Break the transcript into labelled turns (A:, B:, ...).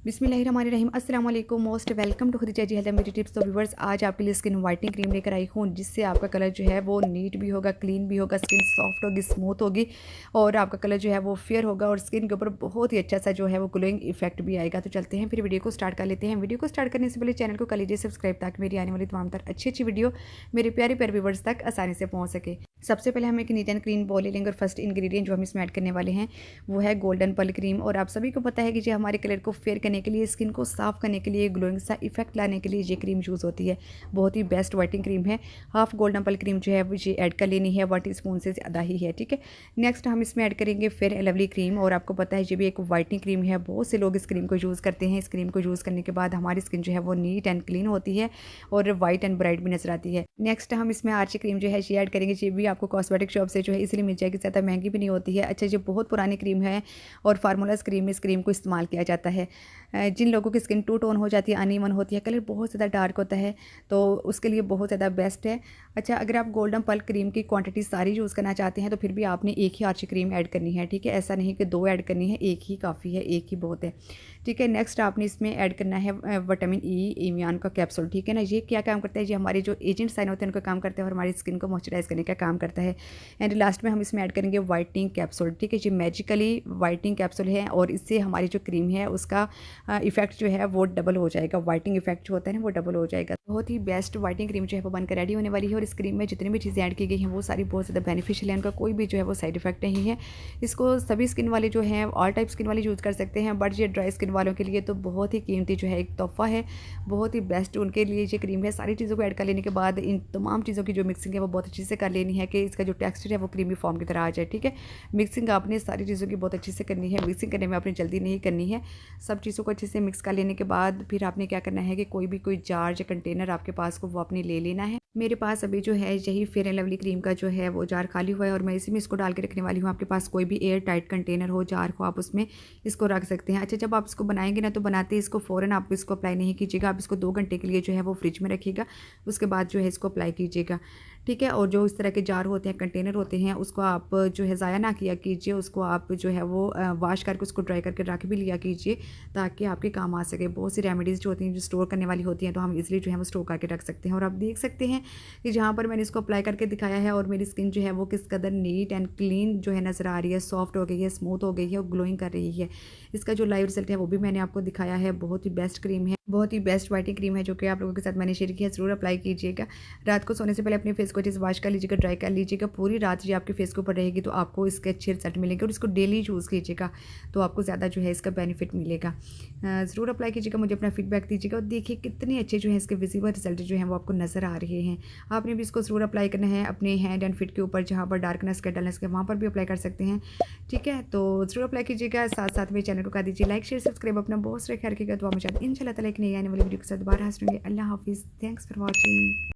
A: बिस्मिल्लाहिर्रहमानिर्रहीम अस्सलाम वालेकुम most welcome to Khadija ji health and beauty tips. तो व्यूवर्स, आज आपके लिए स्किन वाइटनिंग क्रीम लेकर आई हूँ, जिससे आपका कलर जो है वो नीट भी होगा, क्लीन भी होगा, स्किन सॉफ्ट होगी, स्मूथ होगी और आपका कलर जो है वो फेयर होगा और स्किन के ऊपर बहुत ही अच्छा सा जो है वो ग्लोइंग इफेक्ट भी आएगा। तो चलते हैं फिर वीडियो को स्टार्ट कर लेते हैं। वीडियो को स्टार्ट करने से पहले चैनल को कर लीजिए सब्सक्राइब, ताकि मेरी आने वाली तमाम तर अच्छी वीडियो मेरे प्यारे प्यारे व्यूवर्स तक आसानी से पहुँच सके। सबसे पहले हम एक नीट एंड क्लीन बॉल ले लेंगे और फर्स्ट इंग्रेडिएंट जो हम इसमें ऐड करने वाले हैं वो है गोल्डन पल क्रीम। और आप सभी को पता है कि जो हमारे कलर को फेयर करने के लिए, स्किन को साफ करने के लिए, ग्लोइंग सा इफेक्ट लाने के लिए ये क्रीम यूज़ होती है। बहुत ही बेस्ट वाइटिंग क्रीम है। हाफ गोल्डन पल क्रीम जो है वो ये ऐड कर लेनी है, 1 टीस्पून से ज़्यादा ही है, ठीक है। नेक्स्ट हम इसमें ऐड करेंगे फेयर एंड लवली क्रीम। और आपको पता है ये भी एक वाइटनिंग क्रीम है, बहुत से लोग इस क्रीम को यूज़ करते हैं। इस क्रीम को यूज़ करने के बाद हमारी स्किन जो है वो नीट एंड क्लीन होती है और वाइट एंड ब्राइट भी नजर आती है। नेक्स्ट हम इसमें आर्ची क्रीम जो है ये ऐड करेंगे। ये भी आपको कॉस्मेटिक शॉप से जो है इसलिए मिल जाएगी, ज़्यादा महंगी भी नहीं होती है। अच्छा, ये बहुत पुरानी क्रीम है और फार्मूलाज क्रीम में इस क्रीम को इस्तेमाल किया जाता है। जिन लोगों की स्किन टू टोन हो जाती है, अनइवन होती है, कलर बहुत ज़्यादा डार्क होता है, तो उसके लिए बहुत ज़्यादा बेस्ट है। अच्छा, अगर आप गोल्डन पल क्रीम की क्वांटिटी सारी यूज़ करना चाहते हैं तो फिर भी आपने एक ही आर्ची क्रीम ऐड करनी है, ठीक है। ऐसा नहीं कि 2 ऐड करनी है, एक ही काफ़ी है, एक ही बहुत है, ठीक है। नेक्स्ट आपने इसमें ऐड करना है विटामिन ई इम्यान का कैप्सूल, ठीक है ना। ये क्या काम करता है? ये हमारे जो एजेंट साइन होते हैं उनका काम करता है और हमारी स्किन को मॉइस्चराइज करने का काम करता है। एंड लास्ट में हम इसमें ऐड करेंगे वाइटनिंग कैप्सूल, ठीक है। ये मैजिकली वाइटनिंग कैप्सूल है और इससे हमारी जो क्रीम है उसका इफेक्ट जो है वो डबल हो जाएगा। वाइटनिंग इफेक्ट जो होता है ना वो डबल हो जाएगा। बहुत ही बेस्ट वाइटनिंग क्रीम जो है वो बनकर रेडी होने वाली है। और इस क्रीम में जितनी भी चीज़ें ऐड की गई हैं वो सारी बहुत ज़्यादा बेनिफिशियल है, उनका कोई भी जो है वो साइड इफेक्ट नहीं है। इसको सभी स्किन वाले जो हैं, ऑल टाइप स्किन वाले यूज़ कर सकते हैं, बट ये ड्राई स्किन वालों के लिए तो बहुत ही कीमती जो है एक तोहफा है, बहुत ही बेस्ट उनके लिए ये क्रीम है। सारी चीज़ों को ऐड कर लेने के बाद इन तमाम चीज़ों की जो मिक्सिंग है वो बहुत अच्छे से कर लेनी है कि इसका जो टेक्सचर है वो क्रीमी फॉर्म की तरह आ जाए, ठीक है। मिक्सिंग आपने सारी चीज़ों की बहुत अच्छे से करनी है। मिक्सिंग करने में आपने जल्दी नहीं करनी है। सब चीज़ों को अच्छे से मिक्स कर लेने के बाद फिर आपने क्या करना है कि कोई जार या कंटेनर आपके पास को वो आपने ले लेना है। मेरे पास अभी जो है यही फेयर एंड लवली क्रीम का जो है वो जार खाली हुआ है और मैं इसी में इसको डाल के रखने वाली हूँ। आपके पास कोई भी एयर टाइट कंटेनर हो, जार हो, आप उसमें इसको रख सकते हैं। अच्छा, जब आप इसको बनाएंगे ना तो बनाते इसको फ़ौरन आप इसको अप्लाई नहीं कीजिएगा। आप इसको 2 घंटे के लिए जो है वो फ्रिज में रखिएगा, उसके बाद जो है इसको अप्लाई कीजिएगा, ठीक है। और जो इस तरह के जार होते हैं, कंटेनर होते हैं, उसको आप जो है ज़ाया ना किया कीजिए। उसको आप जो है वो वॉश करके उसको ड्राई करके रख भी लिया कीजिए, ताकि आपके काम आ सके। बहुत सी रेमेडीज़ जो होती हैं जो स्टोर करने वाली होती हैं तो हम इजीली जो है वो स्टोर करके रख सकते हैं। और आप देख सकते हैं कि जहाँ पर मैंने इसको अप्लाई करके दिखाया है और मेरी स्किन जो है वो किस कदर नीट एंड क्लीन जो है नज़र आ रही है, सॉफ्ट हो गई है, स्मूथ हो गई है और ग्लोइंग कर रही है। इसका जो लाइव रिजल्ट है वो भी मैंने आपको दिखाया है। बहुत ही बेस्ट क्रीम है, बहुत ही बेस्ट वाइटनिंग क्रीम है जो कि आप लोगों के साथ मैंने शेयर किया है। ज़रूर अप्लाई कीजिएगा। रात को सोने से पहले अपने फेस को अच्छे से वॉश कर लीजिएगा, ड्राई कर लीजिएगा। पूरी रात ये आपके फेस के ऊपर रहेगी तो आपको इसके अच्छे रिजल्ट मिलेंगे। और इसको डेली यूज़ कीजिएगा तो आपको ज़्यादा जो है इसका बेनिफिट मिलेगा। ज़रूर अप्लाई कीजिएगा, मुझे अपना फीडबैक दीजिएगा और देखिए कितने अच्छे जो है इसके विजिबल रिजल्ट जो हैं वो आपको नज़र आ रहे हैं। आपने भी इसको ज़रूर अप्लाई करना है अपने हैंड एंड फिट के ऊपर, जहाँ पर डार्कनेस का डलनेस का वहाँ पर भी अप्लाई कर सकते हैं, ठीक है। तो ज़रूर अप्लाई कीजिएगा। साथ साथ में चैनल को कर दीजिए लाइक, शेयर, सब्सक्राइब। अपना बहुत सारा ख्याल रखिएगा। तो आप मुझे इंशाल्लाह ताला एक नई आने वाली वीडियो के साथ दोबारा हाजिर होंगे। अल्लाह हाफिज़। Thanks for watching.